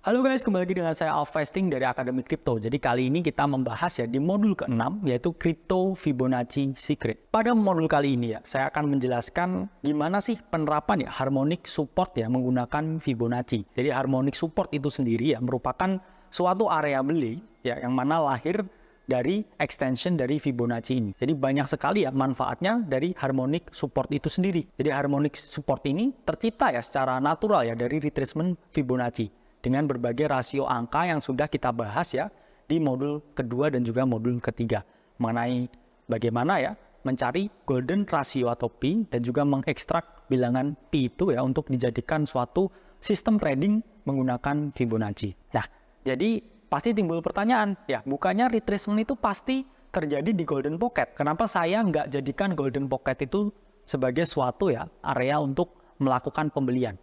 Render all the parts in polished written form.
Halo guys, kembali lagi dengan saya Alfesting dari Akademi Crypto. Jadi kali ini kita membahas ya di modul ke-6 yaitu Crypto Fibonacci Secret. Pada modul kali ini ya, saya akan menjelaskan gimana sih penerapan ya harmonic support ya menggunakan Fibonacci. Jadi harmonic support itu sendiri ya merupakan suatu area beli ya yang mana lahir dari extension dari Fibonacci ini. Jadi banyak sekali ya manfaatnya dari harmonic support itu sendiri. Jadi harmonic support ini tercipta ya secara natural ya dari retracement Fibonacci dengan berbagai rasio angka yang sudah kita bahas ya di modul kedua dan juga modul ketiga mengenai bagaimana ya mencari golden ratio atau P dan juga mengekstrak bilangan P itu ya untuk dijadikan suatu sistem trading menggunakan Fibonacci. Nah, jadi pasti timbul pertanyaan ya, bukannya retracement itu pasti terjadi di golden pocket. Kenapa saya nggak jadikan golden pocket itu sebagai suatu ya area untuk melakukan pembelian?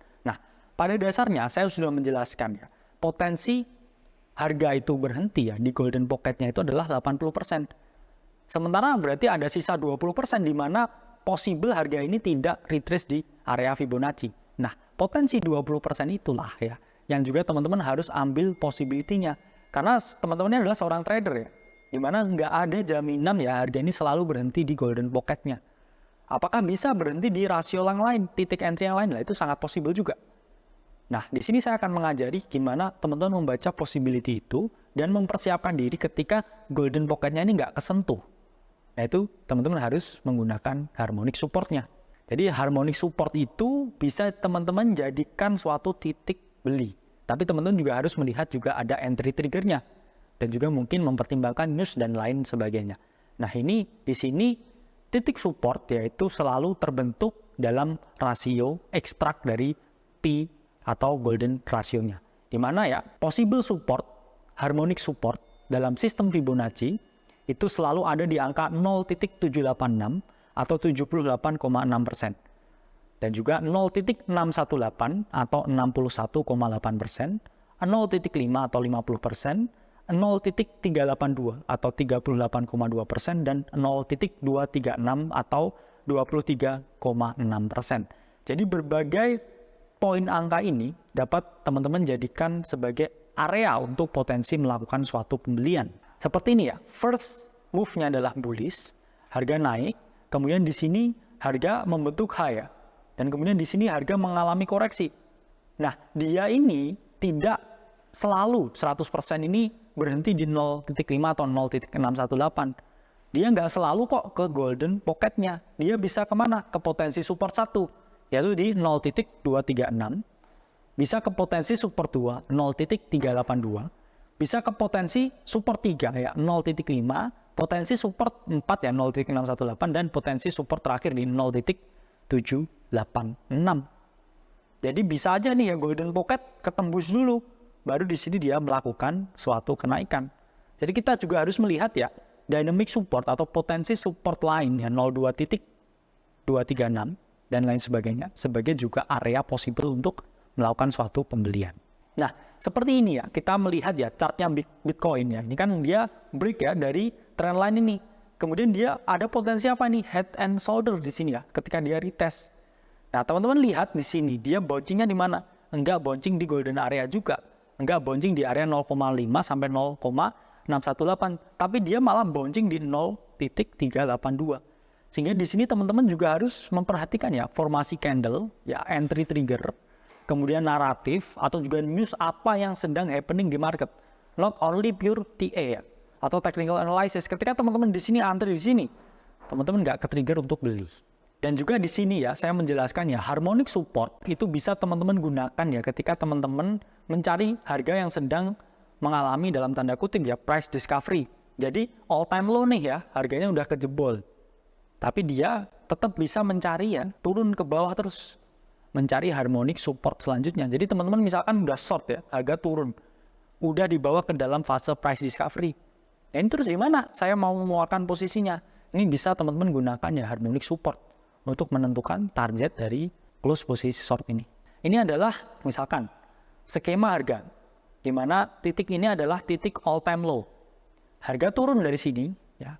Pada dasarnya saya sudah menjelaskan ya, potensi harga itu berhenti ya di golden pocketnya itu adalah 80%. Sementara berarti ada sisa 20% di mana possible harga ini tidak retrace di area Fibonacci. Nah, potensi 20% itulah ya yang juga teman-teman harus ambil possibility-nya. Karena teman-temannya adalah seorang trader ya, di mana nggak ada jaminan ya harga ini selalu berhenti di golden pocketnya. Apakah bisa berhenti di rasio yang lain, titik entry yang lain? Lah itu sangat possible juga. Nah, di sini saya akan mengajari gimana teman-teman membaca possibility itu dan mempersiapkan diri ketika golden pocketnya ini nggak kesentuh. Nah, itu teman-teman harus menggunakan harmonic supportnya. Jadi harmonic support itu bisa teman-teman jadikan suatu titik beli. Tapi teman-teman juga harus melihat juga ada entry triggernya dan juga mungkin mempertimbangkan news dan lain sebagainya. Nah, ini di sini titik support yaitu selalu terbentuk dalam rasio ekstrak dari P atau golden ratio-nya. Di mana ya possible support, harmonic support dalam sistem Fibonacci itu selalu ada di angka 0.786 atau 78,6%. Dan juga 0.618 atau 61,8%, 0.5 atau 50%, 0.382 atau 38,2% dan 0.236 atau 23,6%. Jadi berbagai poin angka ini dapat teman-teman jadikan sebagai area untuk potensi melakukan suatu pembelian. Seperti ini ya, first move-nya adalah bullish, harga naik, kemudian di sini harga membentuk high ya, dan kemudian di sini harga mengalami koreksi. Nah, dia ini tidak selalu 100% ini berhenti di 0.5 atau 0.618. Dia nggak selalu kok ke golden pocket-nya. Dia bisa kemana? Ke potensi support 1. Yaitu di 0.236, bisa ke potensi support 2, 0.382, bisa ke potensi support 3, ya 0.5, potensi support 4, ya 0.618, dan potensi support terakhir di 0.786. Jadi bisa aja nih ya golden pocket ketembus dulu, baru di sini dia melakukan suatu kenaikan. Jadi kita juga harus melihat ya, dynamic support atau potensi support lain, ya 0.236, dan lain sebagainya, sebagai juga area possible untuk melakukan suatu pembelian. Nah, seperti ini ya, kita melihat ya chartnya Bitcoin ya, ini kan dia break ya dari trendline ini. Kemudian dia ada potensi apa nih? Head and shoulder di sini ya, ketika dia retest. Nah, teman-teman lihat di sini, dia bouncingnya di mana? Enggak bouncing di golden area juga. Enggak bouncing di area 0,5 sampai 0,618, tapi dia malah bouncing di 0.382. Sehingga di sini teman-teman juga harus memperhatikan ya formasi candle, ya entry trigger, kemudian naratif atau juga news apa yang sedang happening di market. Not only pure TA ya, atau technical analysis. Ketika teman-teman di sini antri di sini, teman-teman nggak ke-trigger untuk beli. Dan juga di sini ya saya menjelaskan ya harmonic support itu bisa teman-teman gunakan ya ketika teman-teman mencari harga yang sedang mengalami dalam tanda kutip ya price discovery. Jadi all time low nih ya, harganya udah kejebol. Tapi dia tetap bisa mencari ya, turun ke bawah terus. Mencari harmonic support selanjutnya. Jadi teman-teman misalkan udah short ya, harga turun. Udah dibawa ke dalam fase price discovery. Nah ini terus gimana? Saya mau mengeluarkan posisinya. Ini bisa teman-teman gunakan ya harmonic support untuk menentukan target dari close posisi short ini. Ini adalah misalkan skema harga. Di mana titik ini adalah titik all time low. Harga turun dari sini ya.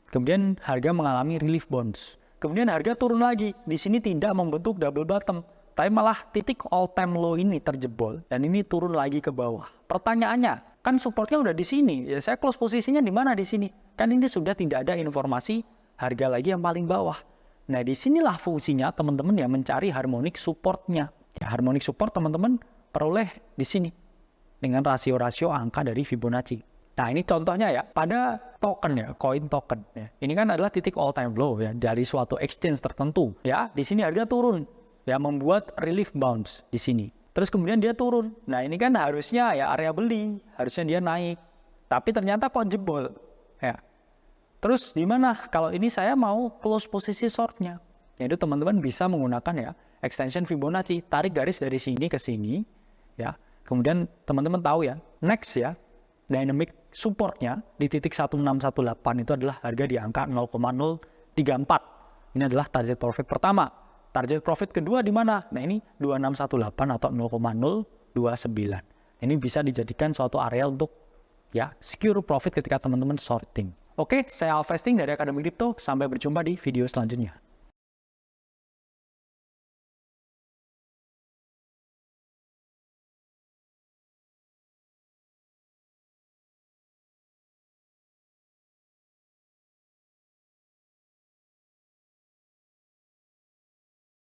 Kemudian harga mengalami relief bounce. Kemudian harga turun lagi. Di sini tidak membentuk double bottom, Tapi malah titik all time low ini terjebol dan ini turun lagi ke bawah. Pertanyaannya, kan supportnya udah di sini. Ya saya close posisinya di mana di sini? Kan ini sudah tidak ada informasi harga lagi yang paling bawah. Nah, disinilah fungsinya teman-teman ya mencari harmonic supportnya. Ya, harmonic support teman-teman peroleh di sini dengan rasio-rasio angka dari Fibonacci. Nah, ini contohnya ya, pada token ya, coin token ya. Ini kan adalah titik all time low ya dari suatu exchange tertentu ya. Di sini harga turun ya, membuat relief bounce di sini. Terus kemudian dia turun. Nah, ini kan harusnya ya area beli, harusnya dia naik. Tapi ternyata kok jebol ya. Terus gimana kalau ini saya mau close posisi shortnya? Yaitu teman-teman bisa menggunakan ya extension Fibonacci, tarik garis dari sini ke sini ya. Kemudian teman-teman tahu ya, next ya, dynamic supportnya di titik 1618 itu adalah harga di angka 0,034. Ini adalah target profit pertama. Target profit kedua di mana? Nah, ini 2618 atau 0,029. Ini bisa dijadikan suatu area untuk ya secure profit ketika teman-teman shorting. Oke, saya Alvesting dari Akademi Kripto. Sampai berjumpa di video selanjutnya.